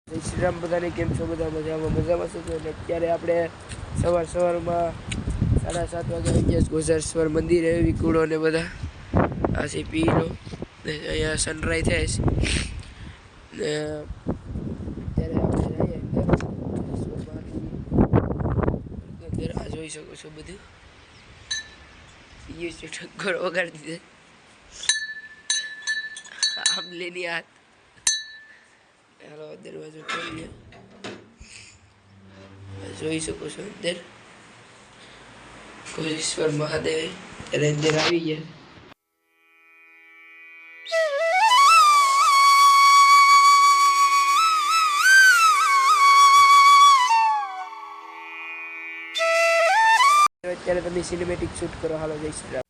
જય શ્રી રામ બધાને. કેમ છો બધા? મજામાં છો? એટલે અત્યારે આપણે સવારમાં 7:30 વાગે આવી ગયા ગોઝારેશ્વર મંદિરે. વિકુળો ને બધા આ છે પીલો ને અહીંયા સનરાઈઝ થાય છે ને અત્યારે આપણે જઈએ અંદર. આ જોઈ શકો છો બધું ઠક્કર વગાડી દીધે આમ લેની હાથ. હાલો દરવાજો ખોલીએ. જોઈ શકો છો અંદર ગોઝારેશ્વર મહાદેવ એટલે અંદર આવી ગયા. અત્યારે તમે સિનેમેટિક શૂટ કરો. હાલો જય Shri Ram.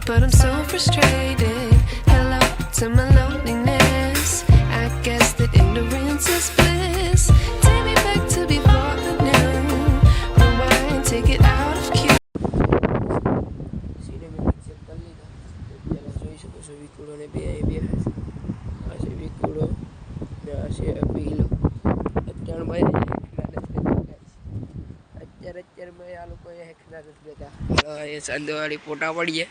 But I'm so frustrated. Hello to my loneliness. I guess that ignorance is bliss. Take me back to before I knew. Rewind, take it out of cue. Cinematic set કરી લીધા. અત્યારે જોઈ શકો છો વિકુળો ને બે આ છે વિકુળો ને આ છે પીલો. અત્યારે મેં આ લોકો હેખના નથી દેતા. એ સાંધવાળી ફોટા પડીએ.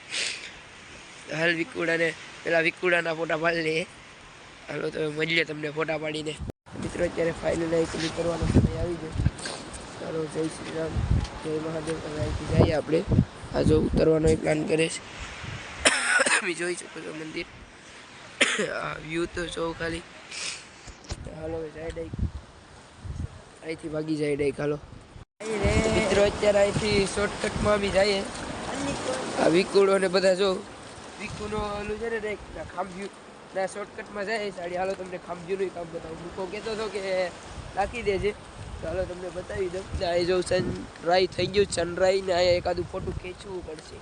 હાલ વિકુડાને પેલા વિકુડાના ફોટા પાડી લઈએ. હાલો તો મળીએ તમને ફોટા પાડીને. મિત્રો અત્યારે ફાઇનલ ક્લિક કરવાનો સમય આવી ગયો. ચાલો જય શ્રી રામ, જય મહાદેવ. અહીંથી જઈએ આપણે. આ જો ઉતરવાનો પ્લાન કરે છે. તમે જોઈ શકો છો મંદિર. આ વ્યૂ તો જો ખાલી. હાલો જાય ડાઈક અહીંથી ભાગી જાય ડાઈક. હાલો મિત્રો અત્યારે અહીંથી શોર્ટકટમાં બી જઈએ. આ વિકુડો ને બધા જો વિકુનો ઓલું છે ને ખાંભ્યું ના શોર્ટકટમાં જાય સાડી. હાલો તમને ખાંભ્યુંનું કામ બતાવું. મૂકો કહેતો હતો કે નાખી દેજે. ચાલો તમને બતાવી દઉં. અહીં જો સનરાઈઝ થઈ ગયું. સનરાઈઝ ને અહીંયા એકાદું ફોટું ખેંચવું પડશે.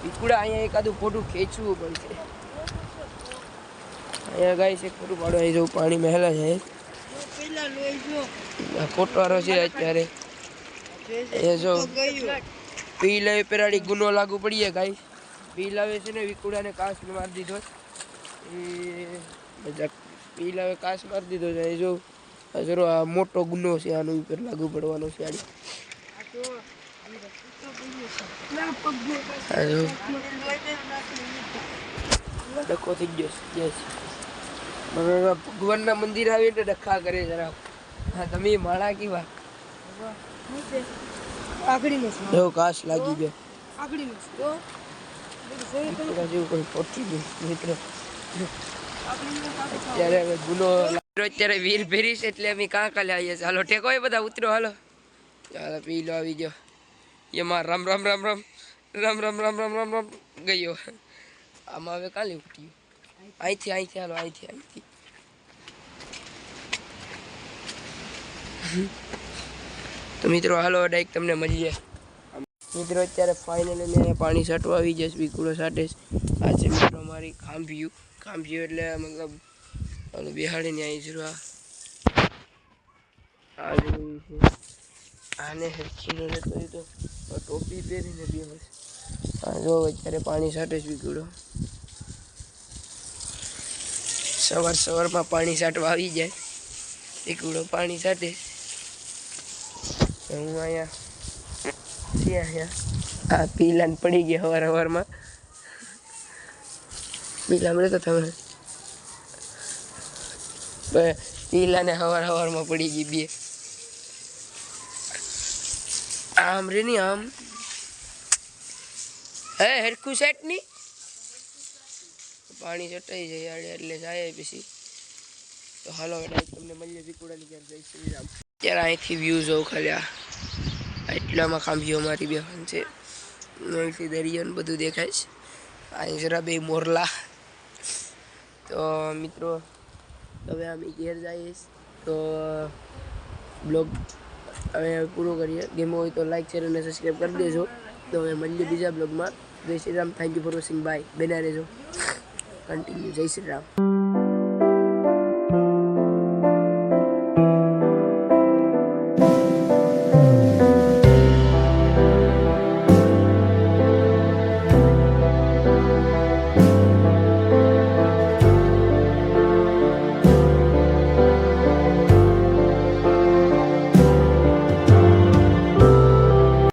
વિકુડા અહીંયા એકાદું ફોટું ખેંચવું પડશે. અહીંયા ગાય છે ખોટું પાડો. અહીં જો પાણી મહેલા છે. કોટવારો છે અત્યારે. એ જો પીલાવે પેરાડી ગુનો લાગુ પડીએ ગાય. પીલાવે છે ને વિકુડાને કાસ મારી દીધો. એ બધા પીલાવે કાસ મારી દીધો છે. એ જો જરો આ મોટો ગુનો છે. આનો ઉપર લાગુ પડવાનો છે. ડખો થઈ ગયો. ભગવાનના મંદિર આવી એટલે ડખા કરે જરા. હા તમે માળા કેવા જો કાશ લાગી ગયો. અત્યારે ગુનો અત્યારે વીર ભેરી છે એટલે અમે કાં કાલે આવીએ છીએ. હાલો ટેકો એ બધા ઉતરો. હાલો ચાલો પીલો આવી ગયો. એમાં રામ રામ રામ રામ રામ રામ રામ રામ રામ રામ ગયો. આમાં હવે કાલે ઉઠ્યું. અહીંથી હાલો અહીંથી. તો મિત્રો હાલો ડાયરેક્ટ તમને મળીએ. મિત્રો અત્યારે ફાઇનલી મેં પાણી છાંટવા આવી જઈશ. વિકુડો છાંટે છે. આ છે મિત્રો અમારી ખાંભ્યું એટલે મતલબ ઓલું બિહાડીને આવી જરૂર. આ જોયું છે આને હેરખીનો રહેતો હોય તો ટોપી પહેરીને બે હોય. આ જો અત્યારે પાણી છાંટે છે વિકુડો. સવારમાં પાણી છાંટવા આવી જાય. વિકુડો પાણી છાંટે. હું અહીંયા આ પીલાને પડી ગયા સવારમાં. પીલા મળે તો તમે પીલાને સવારમાં પડી ગઈ બે. આમ રે ની આમ હે હરખું સેટ ની પાણી ચટાઈ જાય આડે એટલે જાય પછી. તો હાલો તમને મળીએ વિકુડાની ઘેર. જય શ્રી રામ. અત્યારે અહીંથી વ્યૂ જોઉં ખાલી. એટલામાં ખાંભીઓ મારી બેહન છે. અહીંથી દરિયો ને બધું દેખાય છે. અહીં જરા બે મોરલા. તો મિત્રો હવે અમે ઘેર જઈએ. તો બ્લોગ હવે પૂરો કરીએ. ગેમો હોય તો લાઈક શેર અને સબસ્ક્રાઈબ કરી દેજો. તો હવે મળીએ બીજા બ્લોગમાં. જય Shri Ram. Thank you for watching. Bye. બેના રહેજો કન્ટિન્યુ. જય શ્રી રામ.